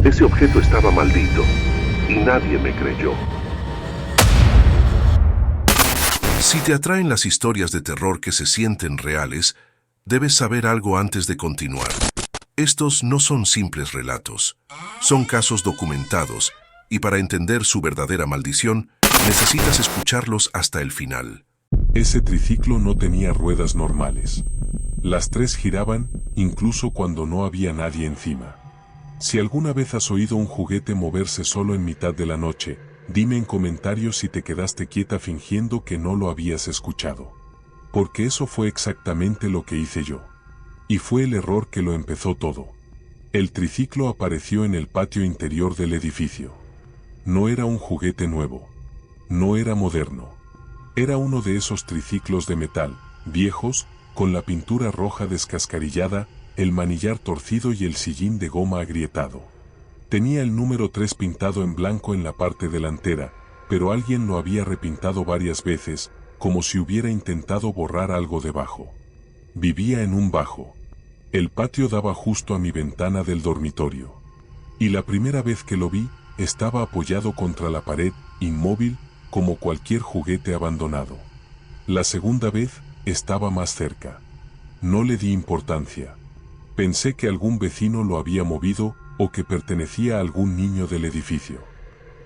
Ese objeto estaba maldito y nadie me creyó. Si te atraen las historias de terror que se sienten reales, debes saber algo antes de continuar. Estos no son simples relatos, son casos documentados, y para entender su verdadera maldición, necesitas escucharlos hasta el final. Ese triciclo no tenía ruedas normales. Las tres giraban, incluso cuando no había nadie encima. Si alguna vez has oído un juguete moverse solo en mitad de la noche, dime en comentarios si te quedaste quieta fingiendo que no lo habías escuchado. Porque eso fue exactamente lo que hice yo. Y fue el error que lo empezó todo. El triciclo apareció en el patio interior del edificio. No era un juguete nuevo. No era moderno. Era uno de esos triciclos de metal, viejos, con la pintura roja descascarillada, el manillar torcido y el sillín de goma agrietado. Tenía el número 3 pintado en blanco en la parte delantera, pero alguien lo había repintado varias veces, como si hubiera intentado borrar algo debajo. Vivía en un bajo. El patio daba justo a mi ventana del dormitorio. Y la primera vez que lo vi, estaba apoyado contra la pared, inmóvil, como cualquier juguete abandonado. La segunda vez, estaba más cerca. No le di importancia. Pensé que algún vecino lo había movido o que pertenecía a algún niño del edificio.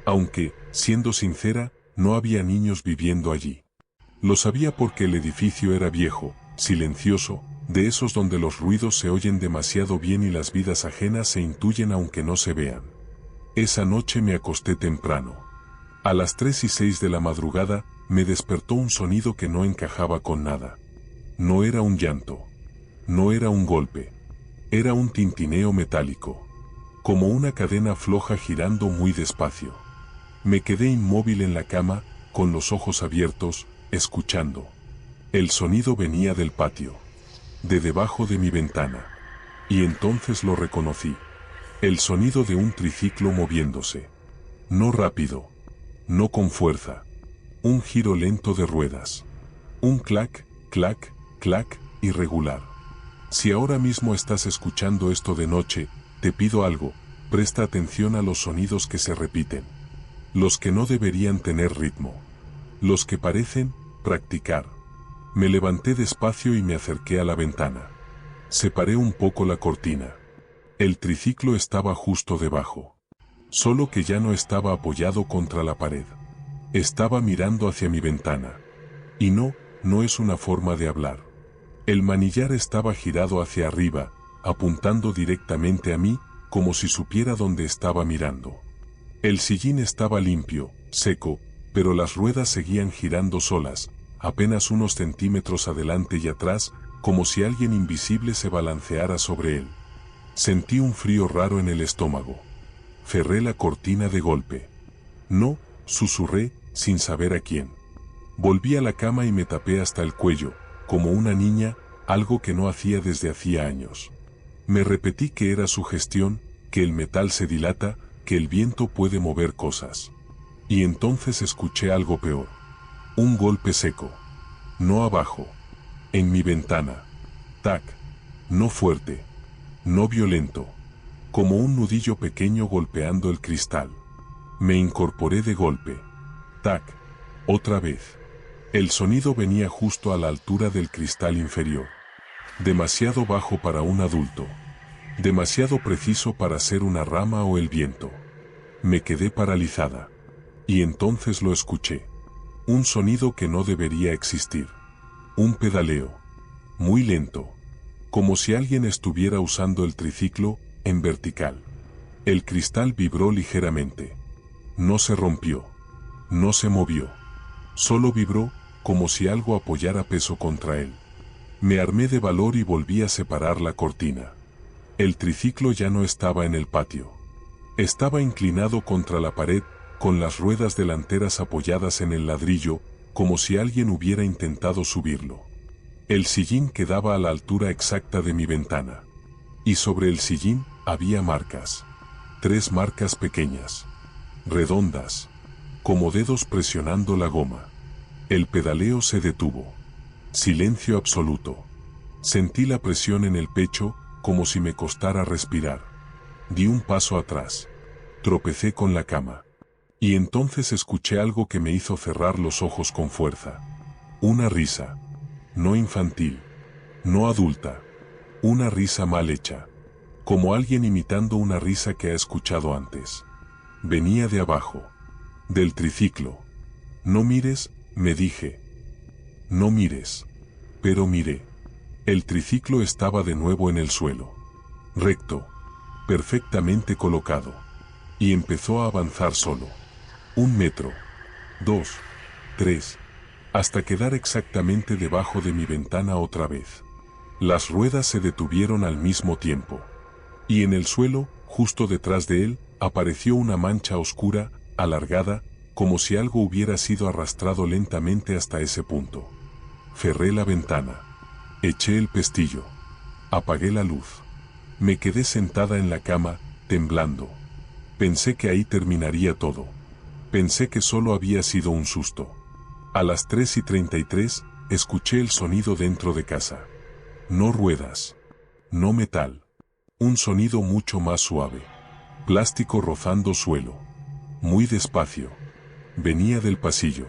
Aunque, siendo sincera, no había niños viviendo allí. Lo sabía porque el edificio era viejo, silencioso, de esos donde los ruidos se oyen demasiado bien y las vidas ajenas se intuyen aunque no se vean. Esa noche me acosté temprano. A las 3:06 de la madrugada, me despertó un sonido que no encajaba con nada. No era un llanto. No era un golpe. Era un tintineo metálico. Como una cadena floja girando muy despacio. Me quedé inmóvil en la cama, con los ojos abiertos, escuchando. El sonido venía del patio. De debajo de mi ventana. Y entonces lo reconocí. El sonido de un triciclo moviéndose. No rápido. No con fuerza. Un giro lento de ruedas. Un clac, clac, clac, irregular. Si ahora mismo estás escuchando esto de noche, te pido algo, presta atención a los sonidos que se repiten. Los que no deberían tener ritmo. Los que parecen practicar. Me levanté despacio y me acerqué a la ventana. Separé un poco la cortina. El triciclo estaba justo debajo. Solo que ya no estaba apoyado contra la pared. Estaba mirando hacia mi ventana. Y no es una forma de hablar. El manillar estaba girado hacia arriba, apuntando directamente a mí, como si supiera dónde estaba mirando. El sillín estaba limpio, seco, pero las ruedas seguían girando solas, apenas unos centímetros adelante y atrás, como si alguien invisible se balanceara sobre él. Sentí un frío raro en el estómago. Cerré la cortina de golpe. No, susurré, sin saber a quién. Volví a la cama y me tapé hasta el cuello, como una niña, algo que no hacía desde hacía años. Me repetí que era sugestión, que el metal se dilata, que el viento puede mover cosas. Y entonces escuché algo peor. Un golpe seco. No abajo. En mi ventana. Tac. No fuerte. No violento. Como un nudillo pequeño golpeando el cristal. Me incorporé de golpe. Tac. Otra vez. El sonido venía justo a la altura del cristal inferior. Demasiado bajo para un adulto. Demasiado preciso para ser una rama o el viento. Me quedé paralizada. Y entonces lo escuché. Un sonido que no debería existir. Un pedaleo. Muy lento. Como si alguien estuviera usando el triciclo, en vertical. El cristal vibró ligeramente. No se rompió. No se movió. Solo vibró, como si algo apoyara peso contra él. Me armé de valor y volví a separar la cortina. El triciclo ya no estaba en el patio. Estaba inclinado contra la pared, con las ruedas delanteras apoyadas en el ladrillo, como si alguien hubiera intentado subirlo. El sillín quedaba a la altura exacta de mi ventana. Y sobre el sillín había marcas. 3 marcas pequeñas. Redondas. Como dedos presionando la goma. El pedaleo se detuvo. Silencio absoluto. Sentí la presión en el pecho, como si me costara respirar. Di un paso atrás. Tropecé con la cama. Y entonces escuché algo que me hizo cerrar los ojos con fuerza. Una risa. No infantil. No adulta. Una risa mal hecha. Como alguien imitando una risa que ha escuchado antes. Venía de abajo. Del triciclo. No mires, me dije. No mires. Pero miré. El triciclo estaba de nuevo en el suelo. Recto. Perfectamente colocado. Y empezó a avanzar solo. 1 metro. 2. 3. Hasta quedar exactamente debajo de mi ventana otra vez. Las ruedas se detuvieron al mismo tiempo. Y en el suelo, justo detrás de él, apareció una mancha oscura, alargada, como si algo hubiera sido arrastrado lentamente hasta ese punto. Cerré la ventana. Eché el pestillo. Apagué la luz. Me quedé sentada en la cama, temblando. Pensé que ahí terminaría todo. Pensé que solo había sido un susto. A las 3:33, escuché el sonido dentro de casa. No ruedas. No metal. Un sonido mucho más suave. Plástico rozando suelo. Muy despacio. Venía del pasillo.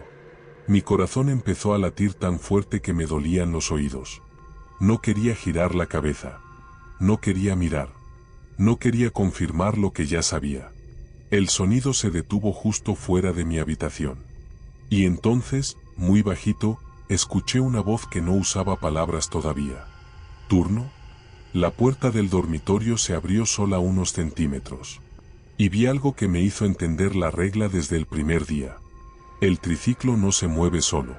Mi corazón empezó a latir tan fuerte que me dolían los oídos. No quería girar la cabeza. No quería mirar. No quería confirmar lo que ya sabía. El sonido se detuvo justo fuera de mi habitación. Y entonces, muy bajito, escuché una voz que no usaba palabras todavía. ¿Turno? La puerta del dormitorio se abrió sola unos centímetros. Y vi algo que me hizo entender la regla desde el primer día. El triciclo no se mueve solo.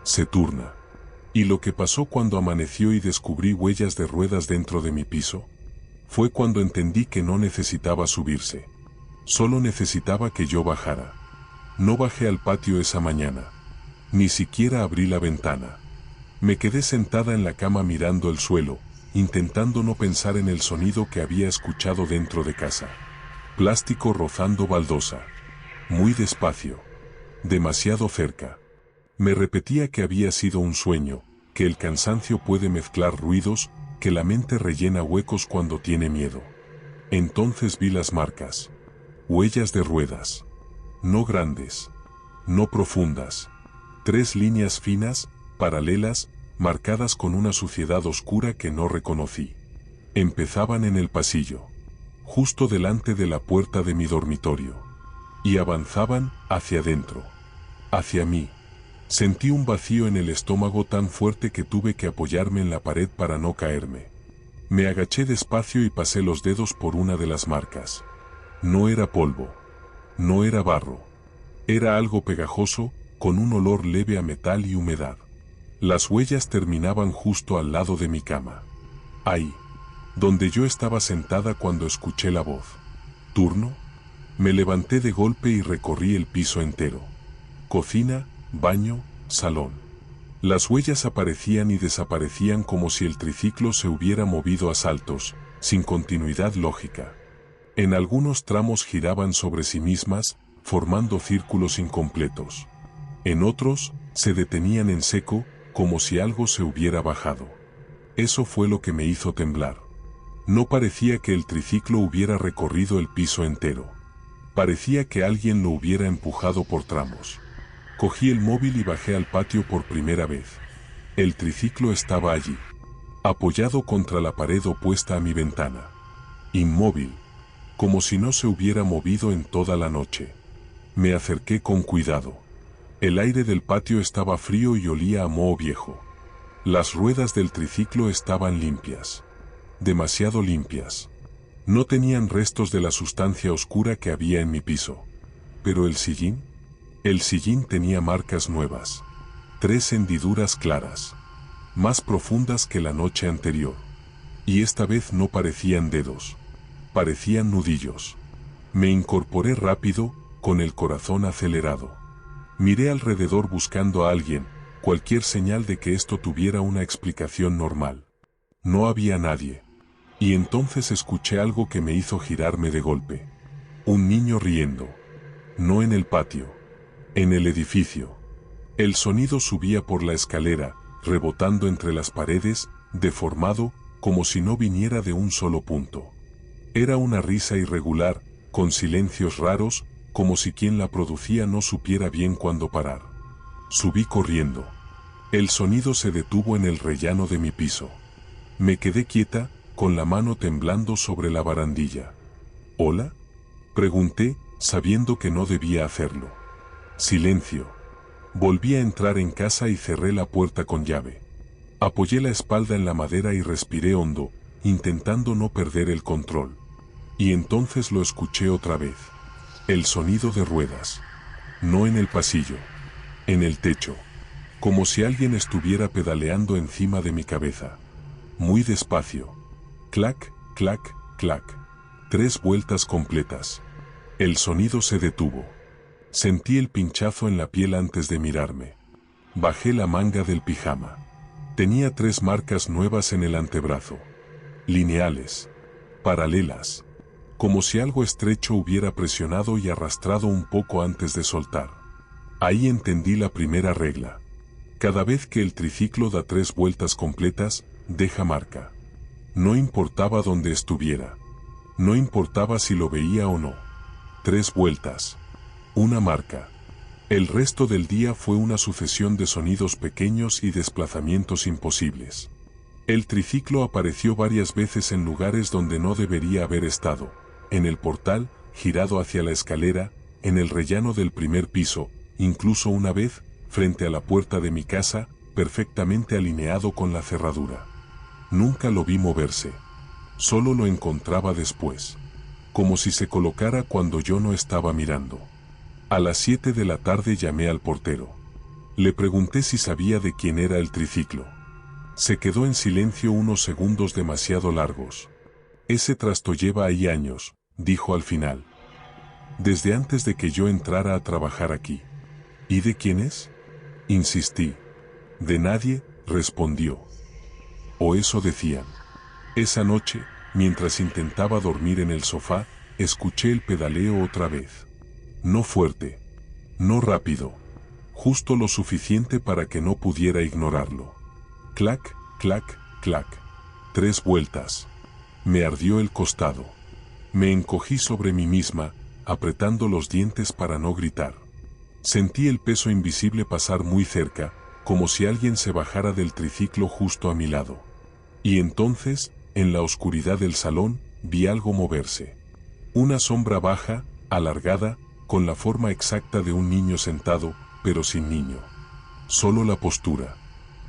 Se turna. Y lo que pasó cuando amaneció y descubrí huellas de ruedas dentro de mi piso, fue cuando entendí que no necesitaba subirse. Solo necesitaba que yo bajara. No bajé al patio esa mañana. Ni siquiera abrí la ventana. Me quedé sentada en la cama mirando el suelo, intentando no pensar en el sonido que había escuchado dentro de casa. Plástico rozando baldosa. Muy despacio. Demasiado cerca. Me repetía que había sido un sueño, que el cansancio puede mezclar ruidos, que la mente rellena huecos cuando tiene miedo. Entonces vi las marcas. Huellas de ruedas. No grandes. No profundas. 3 líneas finas, paralelas, marcadas con una suciedad oscura que no reconocí. Empezaban en el pasillo. Justo delante de la puerta de mi dormitorio. Y avanzaban hacia adentro. Hacia mí. Sentí un vacío en el estómago tan fuerte que tuve que apoyarme en la pared para no caerme. Me agaché despacio y pasé los dedos por una de las marcas. No era polvo. No era barro. Era algo pegajoso, con un olor leve a metal y humedad. Las huellas terminaban justo al lado de mi cama. Ahí. Donde yo estaba sentada cuando escuché la voz. ¿Turno? Me levanté de golpe y recorrí el piso entero. Cocina, baño, salón. Las huellas aparecían y desaparecían como si el triciclo se hubiera movido a saltos, sin continuidad lógica. En algunos tramos giraban sobre sí mismas, formando círculos incompletos. En otros, se detenían en seco, como si algo se hubiera bajado. Eso fue lo que me hizo temblar. No parecía que el triciclo hubiera recorrido el piso entero. Parecía que alguien lo hubiera empujado por tramos. Cogí el móvil y bajé al patio por primera vez. El triciclo estaba allí, apoyado contra la pared opuesta a mi ventana. Inmóvil, como si no se hubiera movido en toda la noche. Me acerqué con cuidado. El aire del patio estaba frío y olía a moho viejo. Las ruedas del triciclo estaban limpias. Demasiado limpias. No tenían restos de la sustancia oscura que había en mi piso. Pero el sillín tenía marcas nuevas. 3 hendiduras claras. Más profundas que la noche anterior. Y esta vez no parecían dedos. Parecían nudillos. Me incorporé rápido, con el corazón acelerado. Miré alrededor buscando a alguien, cualquier señal de que esto tuviera una explicación normal. No había nadie. Y entonces escuché algo que me hizo girarme de golpe. Un niño riendo. No en el patio. En el edificio. El sonido subía por la escalera, rebotando entre las paredes, deformado, como si no viniera de un solo punto. Era una risa irregular, con silencios raros, como si quien la producía no supiera bien cuándo parar. Subí corriendo. El sonido se detuvo en el rellano de mi piso. Me quedé quieta, con la mano temblando sobre la barandilla. ¿Hola?, pregunté, sabiendo que no debía hacerlo. Silencio. Volví a entrar en casa y cerré la puerta con llave. Apoyé la espalda en la madera y respiré hondo, intentando no perder el control. Y entonces lo escuché otra vez. El sonido de ruedas. No en el pasillo. En el techo. Como si alguien estuviera pedaleando encima de mi cabeza. Muy despacio. Clac, clac, clac. 3 vueltas completas. El sonido se detuvo. Sentí el pinchazo en la piel antes de mirarme. Bajé la manga del pijama. Tenía 3 marcas nuevas en el antebrazo. Lineales. Paralelas. Como si algo estrecho hubiera presionado y arrastrado un poco antes de soltar. Ahí entendí la primera regla. Cada vez que el triciclo da 3 vueltas completas, deja marca. No importaba dónde estuviera. No importaba si lo veía o no. 3 vueltas. Una marca. El resto del día fue una sucesión de sonidos pequeños y desplazamientos imposibles. El triciclo apareció varias veces en lugares donde no debería haber estado. En el portal, girado hacia la escalera, en el rellano del primer piso, incluso una vez, frente a la puerta de mi casa, perfectamente alineado con la cerradura. Nunca lo vi moverse. Solo lo encontraba después. Como si se colocara cuando yo no estaba mirando. A las 7 de la tarde llamé al portero. Le pregunté si sabía de quién era el triciclo. Se quedó en silencio unos segundos demasiado largos. Ese trasto lleva ahí años, dijo al final. Desde antes de que yo entrara a trabajar aquí. ¿Y de quién es?, insistí. De nadie, respondió. O eso decían. Esa noche, mientras intentaba dormir en el sofá, escuché el pedaleo otra vez. No fuerte. No rápido. Justo lo suficiente para que no pudiera ignorarlo. Clac, clac, clac. 3 vueltas. Me ardió el costado. Me encogí sobre mí misma, apretando los dientes para no gritar. Sentí el peso invisible pasar muy cerca, como si alguien se bajara del triciclo justo a mi lado. Y entonces, en la oscuridad del salón, vi algo moverse. Una sombra baja, alargada, con la forma exacta de un niño sentado, pero sin niño. Solo la postura.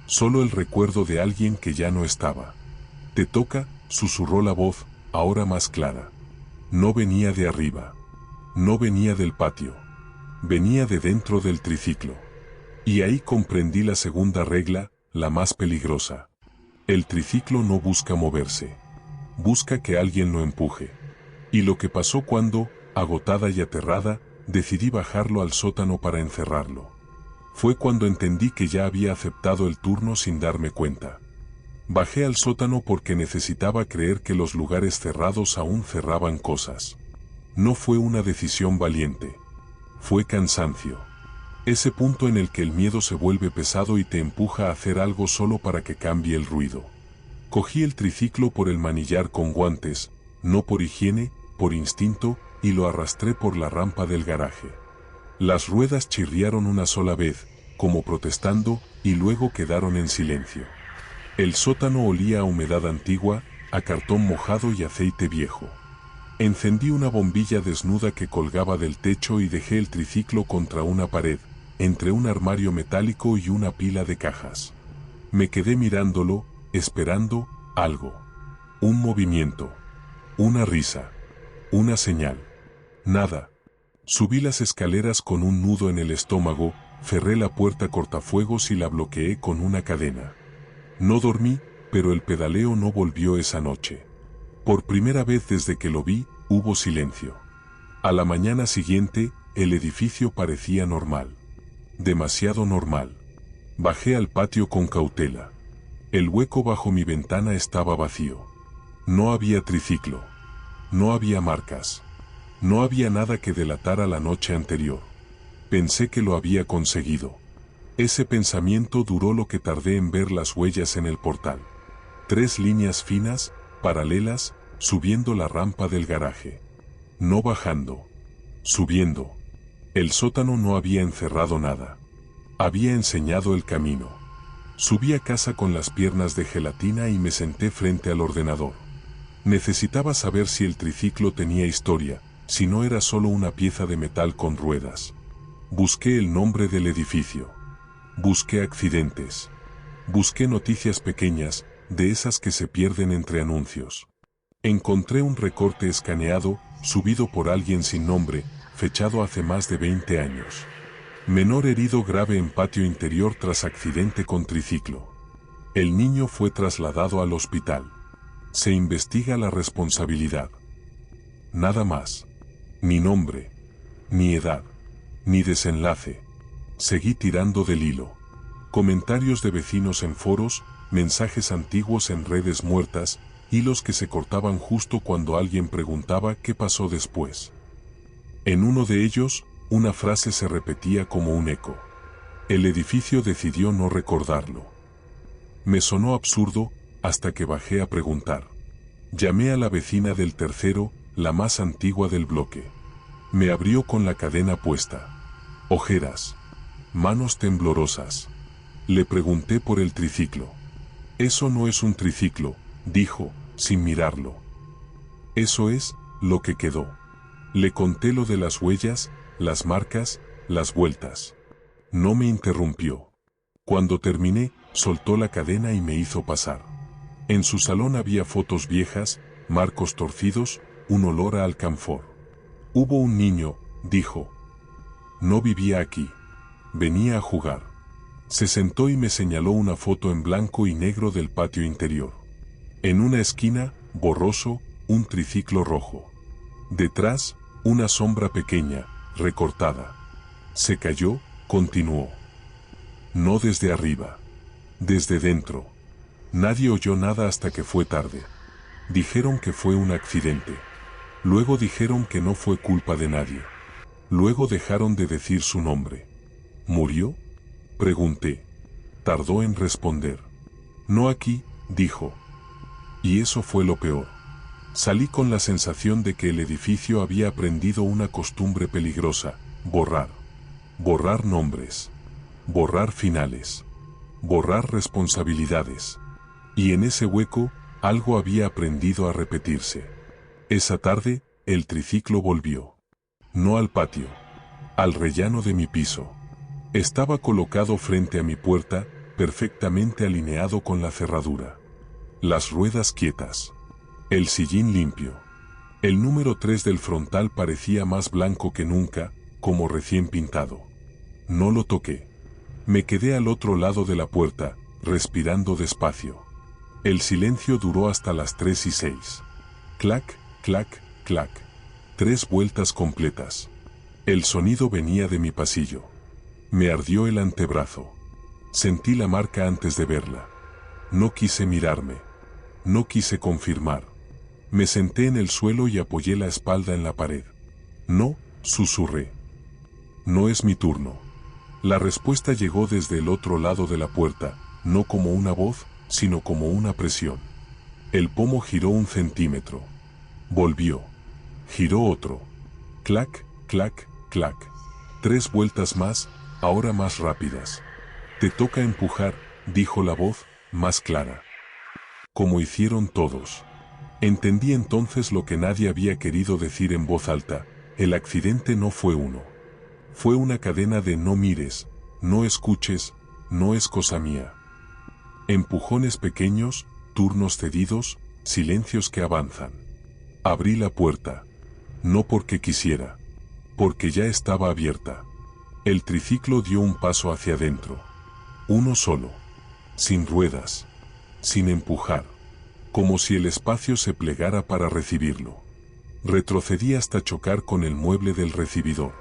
Solo el recuerdo de alguien que ya no estaba. «Te toca», susurró la voz, ahora más clara. No venía de arriba. No venía del patio. Venía de dentro del triciclo. Y ahí comprendí la segunda regla, la más peligrosa. El triciclo no busca moverse. Busca que alguien lo empuje. Y lo que pasó cuando, agotada y aterrada, decidí bajarlo al sótano para encerrarlo. Fue cuando entendí que ya había aceptado el turno sin darme cuenta. Bajé al sótano porque necesitaba creer que los lugares cerrados aún cerraban cosas. No fue una decisión valiente. Fue cansancio. Ese punto en el que el miedo se vuelve pesado y te empuja a hacer algo solo para que cambie el ruido. Cogí el triciclo por el manillar con guantes, no por higiene, por instinto, y lo arrastré por la rampa del garaje. Las ruedas chirriaron una sola vez, como protestando, y luego quedaron en silencio. El sótano olía a humedad antigua, a cartón mojado y aceite viejo. Encendí una bombilla desnuda que colgaba del techo y dejé el triciclo contra una pared, entre un armario metálico y una pila de cajas. Me quedé mirándolo, esperando algo. Un movimiento. Una risa. Una señal. Nada. Subí las escaleras con un nudo en el estómago, cerré la puerta cortafuegos y la bloqueé con una cadena. No dormí, pero el pedaleo no volvió esa noche. Por primera vez desde que lo vi, hubo silencio. A la mañana siguiente, el edificio parecía normal. Demasiado normal. Bajé al patio con cautela. El hueco bajo mi ventana estaba vacío. No había triciclo. No había marcas. No había nada que delatara la noche anterior. Pensé que lo había conseguido. Ese pensamiento duró lo que tardé en ver las huellas en el portal. 3 líneas finas, paralelas, subiendo la rampa del garaje. No bajando. Subiendo. El sótano no había encerrado nada. Había enseñado el camino. Subí a casa con las piernas de gelatina y me senté frente al ordenador. Necesitaba saber si el triciclo tenía historia, si no era solo una pieza de metal con ruedas. Busqué el nombre del edificio. Busqué accidentes. Busqué noticias pequeñas, de esas que se pierden entre anuncios. Encontré un recorte escaneado, subido por alguien sin nombre, fechado hace más de 20 años. Menor herido grave en patio interior tras accidente con triciclo. El niño fue trasladado al hospital. Se investiga la responsabilidad. Nada más. Ni nombre, ni edad, ni desenlace. Seguí tirando del hilo. Comentarios de vecinos en foros, mensajes antiguos en redes muertas, hilos que se cortaban justo cuando alguien preguntaba qué pasó después. En uno de ellos, una frase se repetía como un eco. El edificio decidió no recordarlo. Me sonó absurdo, hasta que bajé a preguntar. Llamé a la vecina del tercero, la más antigua del bloque. Me abrió con la cadena puesta. Ojeras. Manos temblorosas. Le pregunté por el triciclo. Eso no es un triciclo, dijo, sin mirarlo. Eso es lo que quedó. Le conté lo de las huellas, las marcas, las vueltas. No me interrumpió. Cuando terminé, soltó la cadena y me hizo pasar. En su salón había fotos viejas, marcos torcidos, un olor a alcanfor. Hubo un niño, dijo. No vivía aquí. Venía a jugar. Se sentó y me señaló una foto en blanco y negro del patio interior. En una esquina, borroso, un triciclo rojo. Detrás, una sombra pequeña, recortada. Se cayó, continuó. No desde arriba. Desde dentro. Nadie oyó nada hasta que fue tarde. Dijeron que fue un accidente. Luego dijeron que no fue culpa de nadie. Luego dejaron de decir su nombre. ¿Murió? Pregunté. Tardó en responder. No aquí, dijo. Y eso fue lo peor. Salí con la sensación de que el edificio había aprendido una costumbre peligrosa: borrar. Borrar nombres. Borrar finales. Borrar responsabilidades. Y en ese hueco, algo había aprendido a repetirse. Esa tarde, el triciclo volvió. No al patio. Al rellano de mi piso. Estaba colocado frente a mi puerta, perfectamente alineado con la cerradura. Las ruedas quietas. El sillín limpio. El número 3 del frontal parecía más blanco que nunca, como recién pintado. No lo toqué. Me quedé al otro lado de la puerta, respirando despacio. El silencio duró hasta las 3:06. Clac, clac, clac. 3 vueltas completas. El sonido venía de mi pasillo. Me ardió el antebrazo. Sentí la marca antes de verla. No quise mirarme. No quise confirmar. Me senté en el suelo y apoyé la espalda en la pared. No, susurré. No es mi turno. La respuesta llegó desde el otro lado de la puerta, no como una voz, sino como una presión. El pomo giró 1 centímetro. Volvió. Giró otro. Clac, clac, clac. 3 vueltas más, ahora más rápidas. Te toca empujar, dijo la voz, más clara. Como hicieron todos. Entendí entonces lo que nadie había querido decir en voz alta: el accidente no fue uno. Fue una cadena de no mires, no escuches, no es cosa mía. Empujones pequeños, turnos cedidos, silencios que avanzan. Abrí la puerta. No porque quisiera. Porque ya estaba abierta. El triciclo dio un paso hacia adentro. Uno solo. Sin ruedas. Sin empujar. Como si el espacio se plegara para recibirlo. Retrocedí hasta chocar con el mueble del recibidor.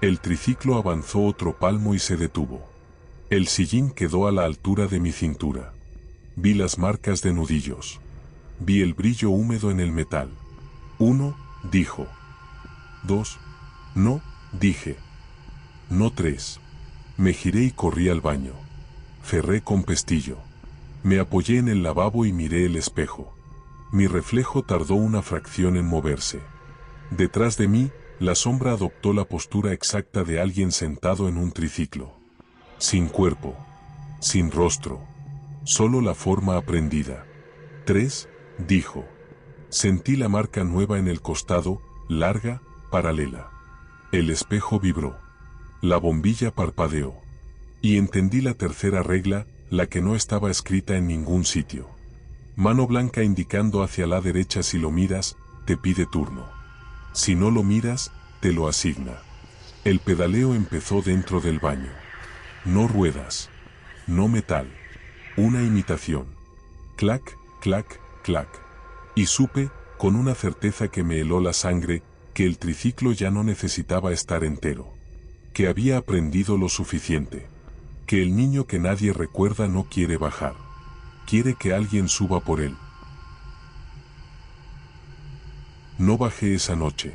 El triciclo avanzó otro palmo y se detuvo. El sillín quedó a la altura de mi cintura. Vi las marcas de nudillos. Vi el brillo húmedo en el metal. 1, dijo. 2, no, dije. No 3. Me giré y corrí al baño. Cerré con pestillo. Me apoyé en el lavabo y miré el espejo. Mi reflejo tardó una fracción en moverse. Detrás de mí, la sombra adoptó la postura exacta de alguien sentado en un triciclo. Sin cuerpo, sin rostro, solo la forma aprendida. 3, dijo. Sentí la marca nueva en el costado, larga, paralela. El espejo vibró. La bombilla parpadeó. Y entendí la tercera regla, la que no estaba escrita en ningún sitio. Mano blanca indicando hacia la derecha. Si lo miras, te pide turno. Si no lo miras, te lo asigna. El pedaleo empezó dentro del baño. No ruedas. No metal. Una imitación. Clac, clac, clac. Y supe, con una certeza que me heló la sangre, que el triciclo ya no necesitaba estar entero. Que había aprendido lo suficiente. Que el niño que nadie recuerda no quiere bajar. Quiere que alguien suba por él. No bajé esa noche.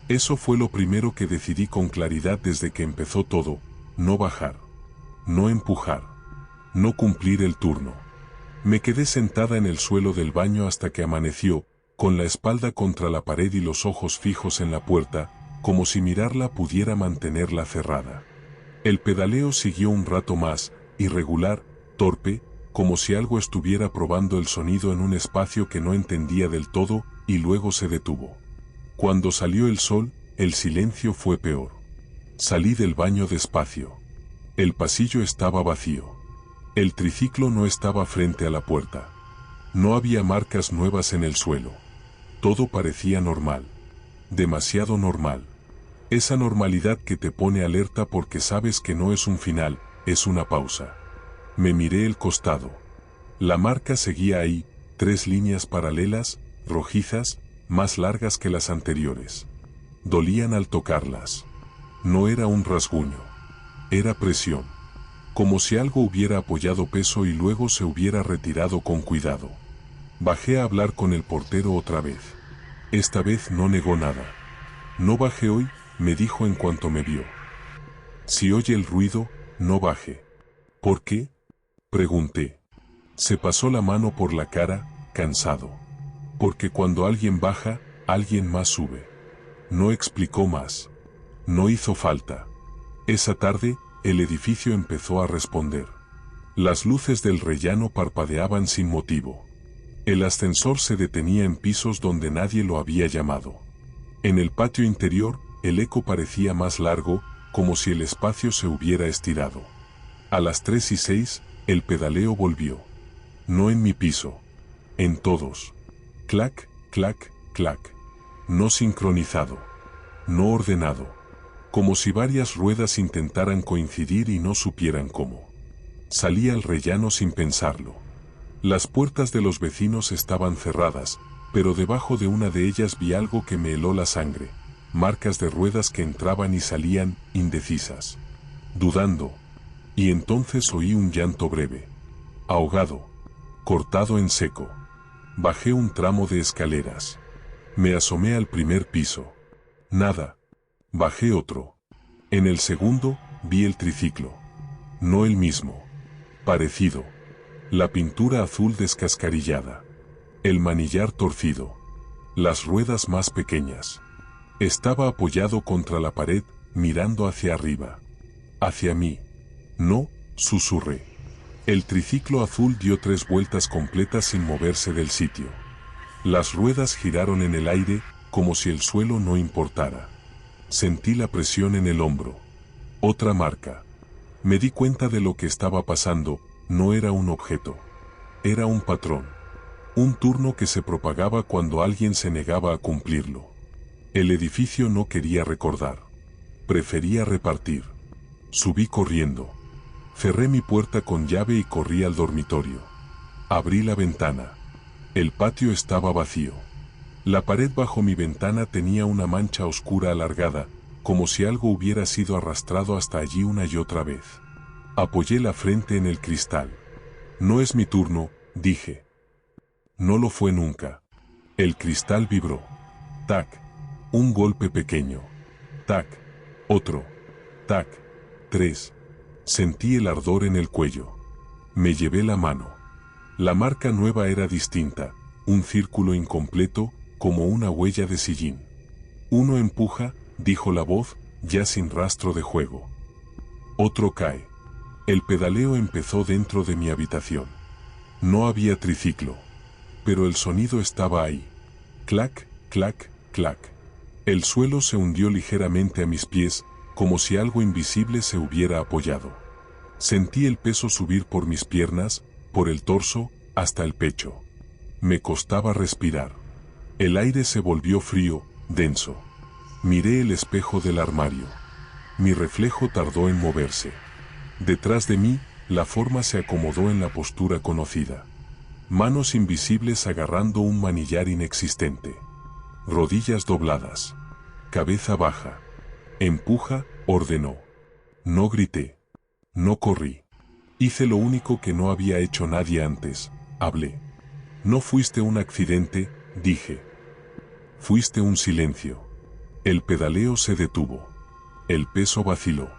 Eso fue lo primero que decidí con claridad desde que empezó todo: no bajar. No empujar. No cumplir el turno. Me quedé sentada en el suelo del baño hasta que amaneció, con la espalda contra la pared y los ojos fijos en la puerta, como si mirarla pudiera mantenerla cerrada. El pedaleo siguió un rato más, irregular, torpe, como si algo estuviera probando el sonido en un espacio que no entendía del todo, y luego se detuvo. Cuando salió el sol, el silencio fue peor. Salí del baño despacio. El pasillo estaba vacío. El triciclo no estaba frente a la puerta. No había marcas nuevas en el suelo. Todo parecía normal. Demasiado normal. Esa normalidad que te pone alerta porque sabes que no es un final, es una pausa. Me miré el costado. La marca seguía ahí, 3 líneas paralelas, rojizas, más largas que las anteriores. Dolían al tocarlas. No era un rasguño. Era presión. Como si algo hubiera apoyado peso y luego se hubiera retirado con cuidado. Bajé a hablar con el portero otra vez. Esta vez no negó nada. No baje hoy, me dijo en cuanto me vio. Si oye el ruido, no baje. ¿Por qué?, pregunté. Se pasó la mano por la cara, cansado. Porque cuando alguien baja, alguien más sube. No explicó más. No hizo falta. Esa tarde, el edificio empezó a responder. Las luces del rellano parpadeaban sin motivo. El ascensor se detenía en pisos donde nadie lo había llamado. En el patio interior, el eco parecía más largo, como si el espacio se hubiera estirado. A las 3:06, el pedaleo volvió. No en mi piso. En todos. Clac, clac, clac. No sincronizado. No ordenado. Como si varias ruedas intentaran coincidir y no supieran cómo. Salí al rellano sin pensarlo. Las puertas de los vecinos estaban cerradas, pero debajo de una de ellas vi algo que me heló la sangre. Marcas de ruedas que entraban y salían, indecisas. Dudando. Y entonces oí un llanto breve. Ahogado. Cortado en seco. Bajé un tramo de escaleras. Me asomé al primer piso. Nada. Bajé otro. En el segundo, vi el triciclo. No el mismo. Parecido. La pintura azul descascarillada. El manillar torcido. Las ruedas más pequeñas. Estaba apoyado contra la pared, mirando hacia arriba. Hacia mí. No, susurré. El triciclo azul dio 3 vueltas completas sin moverse del sitio. Las ruedas giraron en el aire, como si el suelo no importara. Sentí la presión en el hombro. Otra marca. Me di cuenta de lo que estaba pasando. No era un objeto. Era un patrón. Un turno que se propagaba cuando alguien se negaba a cumplirlo. El edificio no quería recordar. Prefería repartir. Subí corriendo. Cerré mi puerta con llave y corrí al dormitorio. Abrí la ventana. El patio estaba vacío. La pared bajo mi ventana tenía una mancha oscura alargada, como si algo hubiera sido arrastrado hasta allí una y otra vez. Apoyé la frente en el cristal. No es mi turno, dije. No lo fue nunca. El cristal vibró. Tac. Un golpe pequeño. Tac. Otro. Tac. 3. Sentí el ardor en el cuello. Me llevé la mano. La marca nueva era distinta, un círculo incompleto, como una huella de sillín. Uno empuja, dijo la voz, ya sin rastro de juego. Otro cae. El pedaleo empezó dentro de mi habitación. No había triciclo, pero el sonido estaba ahí. Clac, clac, clac. El suelo se hundió ligeramente a mis pies, como si algo invisible se hubiera apoyado. Sentí el peso subir por mis piernas, por el torso, hasta el pecho. Me costaba respirar. El aire se volvió frío, denso. Miré el espejo del armario. Mi reflejo tardó en moverse. Detrás de mí, la forma se acomodó en la postura conocida. Manos invisibles agarrando un manillar inexistente. Rodillas dobladas. Cabeza baja. Empuja, ordenó. No grité. No corrí. Hice lo único que no había hecho nadie antes. Hablé. No fuiste un accidente, dije. Fuiste un silencio. El pedaleo se detuvo. El peso vaciló.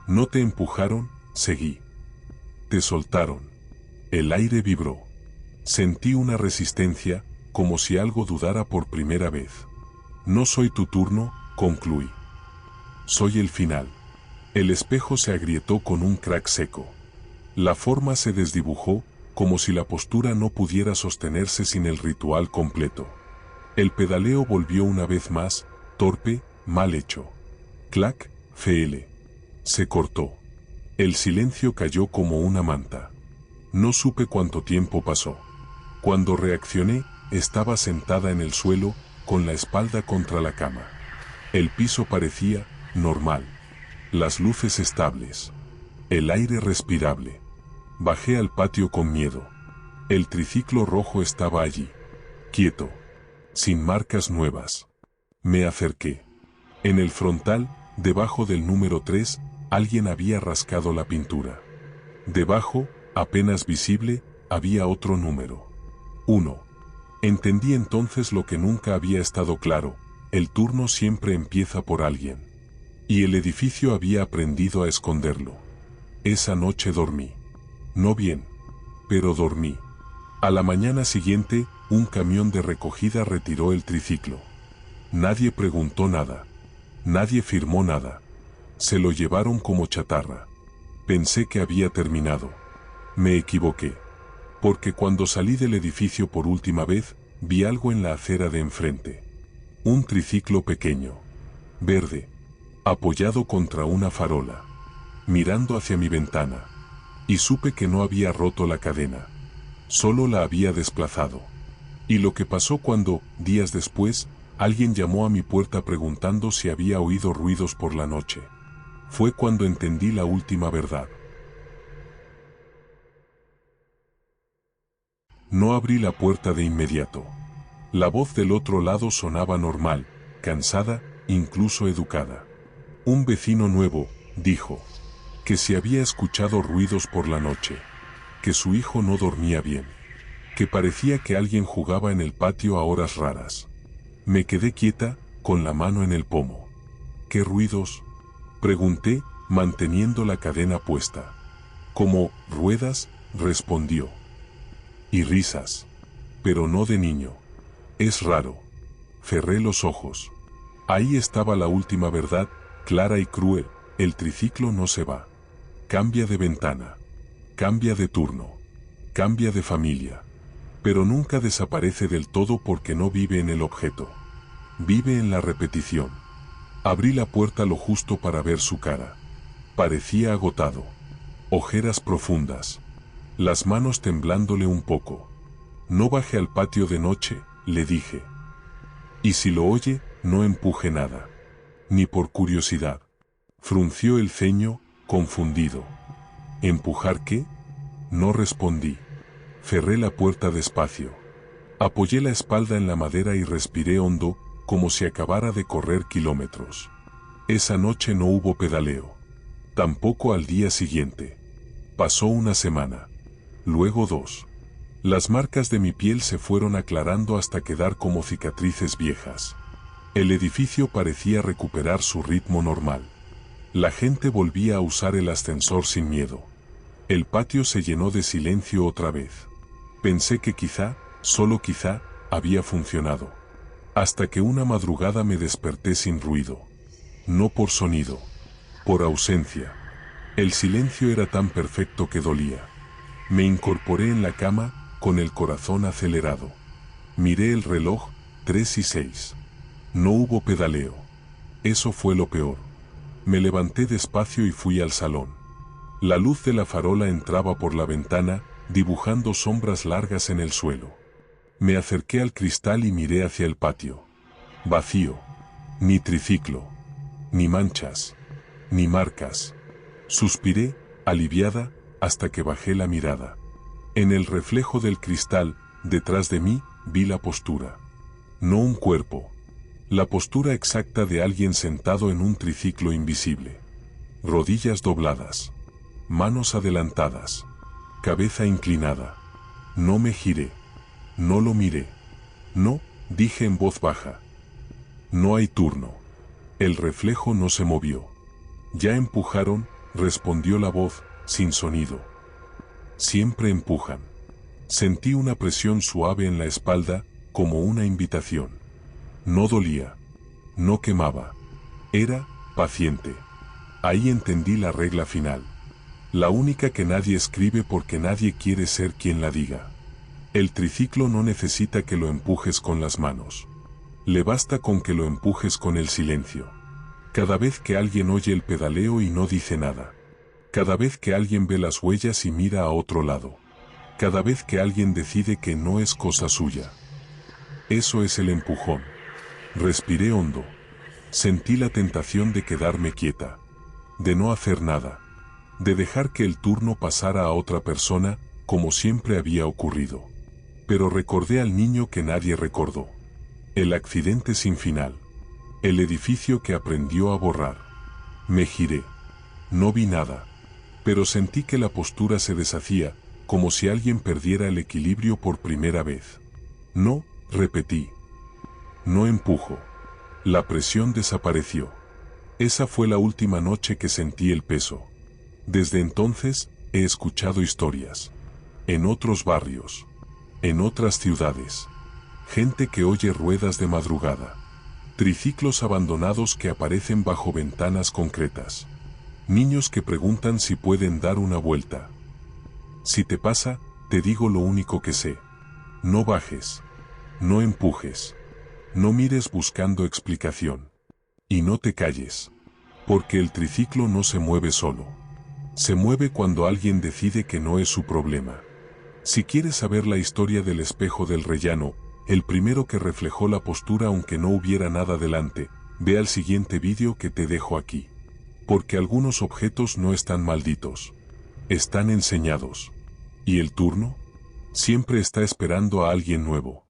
No te empujaron, seguí. Te soltaron. El aire vibró. Sentí una resistencia, como si algo dudara por primera vez. No soy tu turno, concluí. Soy el final. El espejo se agrietó con un crack seco. La forma se desdibujó, como si la postura no pudiera sostenerse sin el ritual completo. El pedaleo volvió una vez más, torpe, mal hecho. Clac, fl. Se cortó. El silencio cayó como una manta. No supe cuánto tiempo pasó. Cuando reaccioné, estaba sentada en el suelo, con la espalda contra la cama. El piso parecía normal. Las luces estables. El aire respirable. Bajé al patio con miedo. El triciclo rojo estaba allí. Quieto. Sin marcas nuevas. Me acerqué. En el frontal, debajo del número 3, alguien había rascado la pintura. Debajo, apenas visible, había otro número. 1. Entendí entonces lo que nunca había estado claro: el turno siempre empieza por alguien. Y el edificio había aprendido a esconderlo. Esa noche dormí. No bien, pero dormí. A la mañana siguiente, un camión de recogida retiró el triciclo. Nadie preguntó nada. Nadie firmó nada. Se lo llevaron como chatarra. Pensé que había terminado. Me equivoqué. Porque cuando salí del edificio por última vez, vi algo en la acera de enfrente. Un triciclo pequeño. Verde. Apoyado contra una farola. Mirando hacia mi ventana. Y supe que no había roto la cadena. Solo la había desplazado. Y lo que pasó cuando, días después, alguien llamó a mi puerta preguntando si había oído ruidos por la noche. Fue cuando entendí la última verdad. No abrí la puerta de inmediato. La voz del otro lado sonaba normal, cansada, incluso educada. Un vecino nuevo, dijo, que si había escuchado ruidos por la noche, que su hijo no dormía bien, que parecía que alguien jugaba en el patio a horas raras. Me quedé quieta, con la mano en el pomo. ¿Qué ruidos?, pregunté, manteniendo la cadena puesta. Como ruedas, respondió. Y risas. Pero no de niño. Es raro. Cerré los ojos. Ahí estaba la última verdad, clara y cruel: el triciclo no se va. Cambia de ventana. Cambia de turno. Cambia de familia. Pero nunca desaparece del todo porque no vive en el objeto. Vive en la repetición. Abrí la puerta lo justo para ver su cara. Parecía agotado. Ojeras profundas. Las manos temblándole un poco. No baje al patio de noche, le dije. Y si lo oye, no empuje nada. Ni por curiosidad. Frunció el ceño, confundido. ¿Empujar qué? No respondí. Cerré la puerta despacio. Apoyé la espalda en la madera y respiré hondo, como si acabara de correr kilómetros. Esa noche no hubo pedaleo. Tampoco al día siguiente. Pasó una semana. Luego 2. Las marcas de mi piel se fueron aclarando hasta quedar como cicatrices viejas. El edificio parecía recuperar su ritmo normal. La gente volvía a usar el ascensor sin miedo. El patio se llenó de silencio otra vez. Pensé que quizá, Solo quizá había funcionado. Hasta que una madrugada me desperté sin ruido. No por sonido, por ausencia. El silencio era tan perfecto que dolía. Me incorporé en la cama, con el corazón acelerado. Miré el reloj, 3:06. No hubo pedaleo. Eso fue lo peor. Me levanté despacio y fui al salón. La luz de la farola entraba por la ventana, dibujando sombras largas en el suelo. Me acerqué al cristal y miré hacia el patio. Vacío. Ni triciclo. Ni manchas. Ni marcas. Suspiré, aliviada, hasta que bajé la mirada. En el reflejo del cristal, detrás de mí, vi la postura. No un cuerpo. La postura exacta de alguien sentado en un triciclo invisible. Rodillas dobladas. Manos adelantadas. Cabeza inclinada. No me giré. No lo miré. No, dije en voz baja. No hay turno. El reflejo no se movió. Ya empujaron, respondió la voz, sin sonido. Siempre empujan. Sentí una presión suave en la espalda, como una invitación. No dolía. No quemaba. Era paciente. Ahí entendí la regla final. La única que nadie escribe porque nadie quiere ser quien la diga. El triciclo no necesita que lo empujes con las manos. Le basta con que lo empujes con el silencio. Cada vez que alguien oye el pedaleo y no dice nada. Cada vez que alguien ve las huellas y mira a otro lado. Cada vez que alguien decide que no es cosa suya. Eso es el empujón. Respiré hondo. Sentí la tentación de quedarme quieta. De no hacer nada. De dejar que el turno pasara a otra persona, como siempre había ocurrido. Pero recordé al niño que nadie recordó. El accidente sin final. El edificio que aprendió a borrar. Me giré. No vi nada. Pero sentí que la postura se deshacía, como si alguien perdiera el equilibrio por primera vez. No, repetí. No empujo. La presión desapareció. Esa fue la última noche que sentí el peso. Desde entonces, he escuchado historias. En otros barrios. En otras ciudades. Gente que oye ruedas de madrugada. Triciclos abandonados que aparecen bajo ventanas concretas. Niños que preguntan si pueden dar una vuelta. Si te pasa, te digo lo único que sé. No bajes. No empujes. No mires buscando explicación. Y no te calles. Porque el triciclo no se mueve solo. Se mueve cuando alguien decide que no es su problema. Si quieres saber la historia del espejo del rellano, el primero que reflejó la postura aunque no hubiera nada delante, ve al siguiente vídeo que te dejo aquí. Porque algunos objetos no están malditos. Están enseñados. ¿Y el turno? Siempre está esperando a alguien nuevo.